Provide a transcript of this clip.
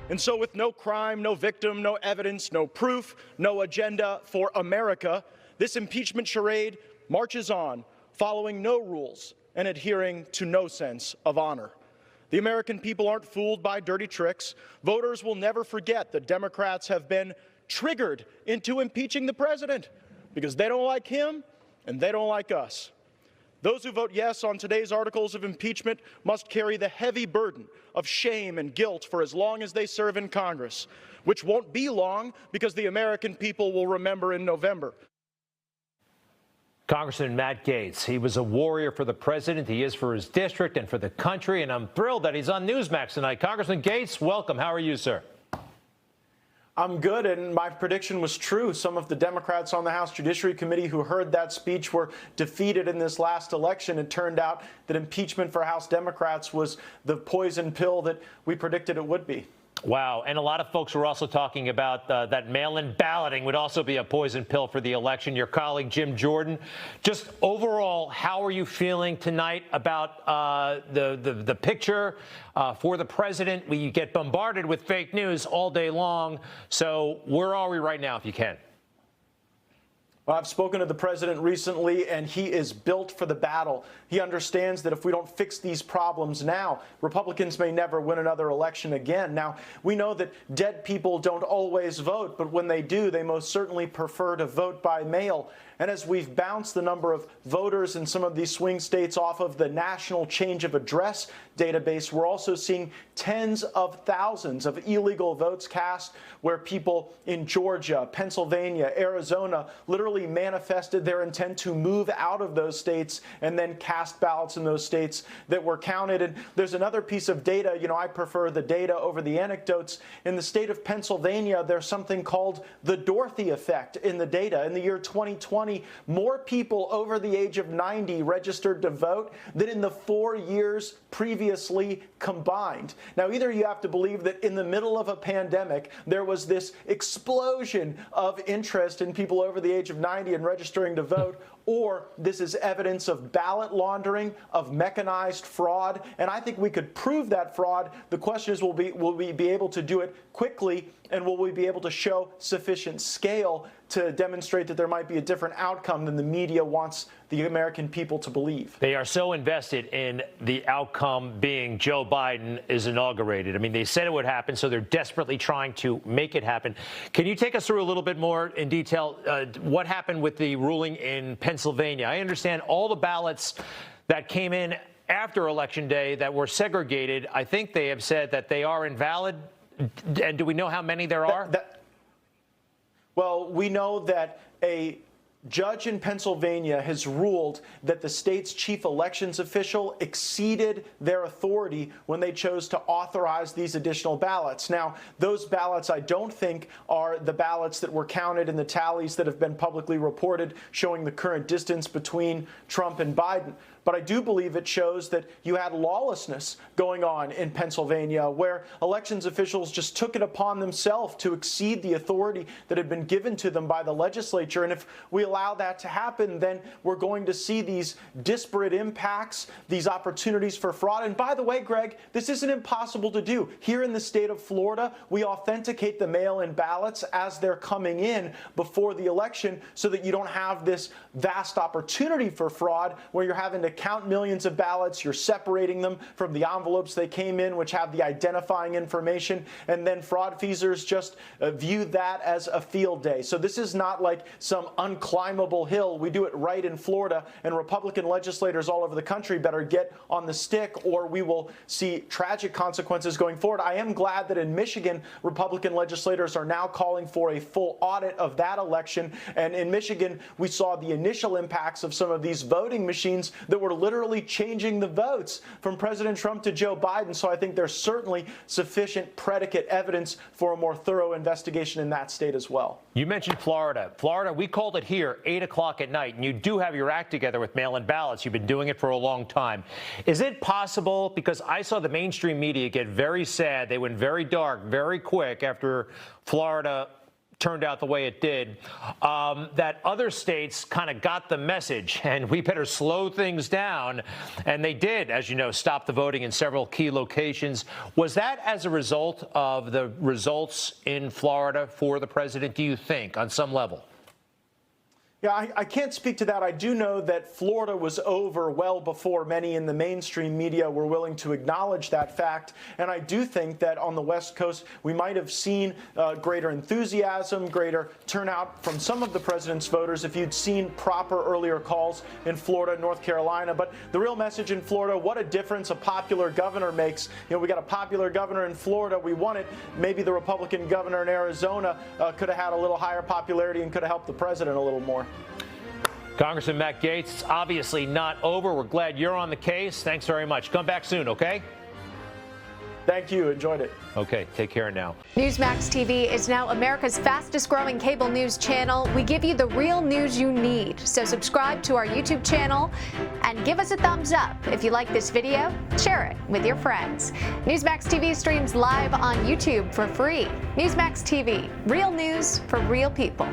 And so with no crime, no victim, no evidence, no proof, no agenda for America, this impeachment charade marches on, following no rules and adhering to no sense of honor. The American people aren't fooled by dirty tricks. Voters will never forget that Democrats have been triggered into impeaching the president because they don't like him and they don't like us. Those who vote yes on today's articles of impeachment must carry the heavy burden of shame and guilt for as long as they serve in Congress, which won't be long because the American people will remember in November. Congressman Matt Gaetz, he was a warrior for the president. He is for his district and for the country, and I'm thrilled that he's on Newsmax tonight. Congressman Gaetz, welcome. How are you, sir? I'm good, and my prediction was true. Some of the Democrats on the House Judiciary Committee who heard that speech were defeated in this last election. It turned out that impeachment for House Democrats was the poison pill that we predicted it would be. Wow. And a lot of folks were also talking about that mail-in balloting would also be a poison pill for the election. Your colleague, Jim Jordan, just overall, how are you feeling tonight about the picture for the president? We get bombarded with fake news all day long. So where are we right now, if you can? Well, I've spoken to the president recently, and he is built for the battle. He understands that if we don't fix these problems now, Republicans may never win another election again. Now, we know that dead people don't always vote, but when they do, they most certainly prefer to vote by mail. And as we've bounced the number of voters in some of these swing states off of the National Change of Address database, we're also seeing tens of thousands of illegal votes cast where people in Georgia, Pennsylvania, Arizona literally manifested their intent to move out of those states and then cast ballots in those states that were counted. And there's another piece of data. You know, I prefer the data over the anecdotes. In the state of Pennsylvania, there's something called the Dorothy effect in the data. In the year 2020, more people over the age of 90 registered to vote than in the 4 years previously combined. Now, either you have to believe that in the middle of a pandemic, there was this explosion of interest in people over the age of 90 and registering to vote, or this is evidence of ballot laundering, of mechanized fraud. And I think we could prove that fraud. The question is, will we be able to do it quickly, and will we be able to show sufficient scale to demonstrate that there might be a different outcome than the media wants the American people to believe? They are so invested in the outcome being Joe Biden is inaugurated. I mean, they said it would happen, so they're desperately trying to make it happen. Can you take us through a little bit more in detail what happened with the ruling in Pennsylvania? I understand all the ballots that came in after Election Day that were segregated. I think they have said that they are invalid. And do we know how many there are? Well, we know that a judge in Pennsylvania has ruled that the state's chief elections official exceeded their authority when they chose to authorize these additional ballots. Now, those ballots I don't think are the ballots that were counted in the tallies that have been publicly reported showing the current distance between Trump and Biden. But I do believe it shows that you had lawlessness going on in Pennsylvania, where elections officials just took it upon themselves to exceed the authority that had been given to them by the legislature. And if we allow that to happen, then we're going to see these disparate impacts, these opportunities for fraud. And by the way, Greg, this isn't impossible to do. Here in the state of Florida, we authenticate the mail-in ballots as they're coming in before the election so that you don't have this vast opportunity for fraud where you're having to count millions of ballots, you're separating them from the envelopes they came in, which have the identifying information, and then fraud-feasors just view that as a field day. So this is not like some unclimbable hill. We do it right in Florida, and Republican legislators all over the country better get on the stick, or we will see tragic consequences going forward. I am glad that in Michigan, Republican legislators are now calling for a full audit of that election, and in Michigan, we saw the initial impacts of some of these voting machines that were literally changing the votes from President Trump to Joe Biden. So I think there's certainly sufficient predicate evidence for a more thorough investigation in that state as well. You mentioned Florida. Florida, we called it here 8 o'clock at night, and you do have your act together with mail-in ballots. You've been doing it for a long time. Is it possible, because I saw the mainstream media get very sad, they went very dark very quick after Florida turned out the way it did, that other states kind of got the message, and we better slow things down. And they did, as you know, stop the voting in several key locations. Was that as a result of the results in Florida for the president, do you think, on some level? Yeah, I can't speak to that. I do know that Florida was over well before many in the mainstream media were willing to acknowledge that fact. And I do think that on the West Coast, we might have seen greater enthusiasm, greater turnout from some of the president's voters if you'd seen proper earlier calls in Florida, North Carolina. But the real message in Florida, what a difference a popular governor makes. You know, we got a popular governor in Florida. We won it. Maybe the Republican governor in Arizona could have had a little higher popularity and could have helped the president a little more. Congressman Matt Gaetz, it's obviously not over. We're glad you're on the case. Thanks very much. Come back soon, okay? Thank you. Enjoyed it. Okay, take care now. Newsmax TV is now America's fastest growing cable news channel. We give you the real news you need. So subscribe to our YouTube channel and give us a thumbs up. If you like this video, share it with your friends. Newsmax TV streams live on YouTube for free. Newsmax TV, real news for real people.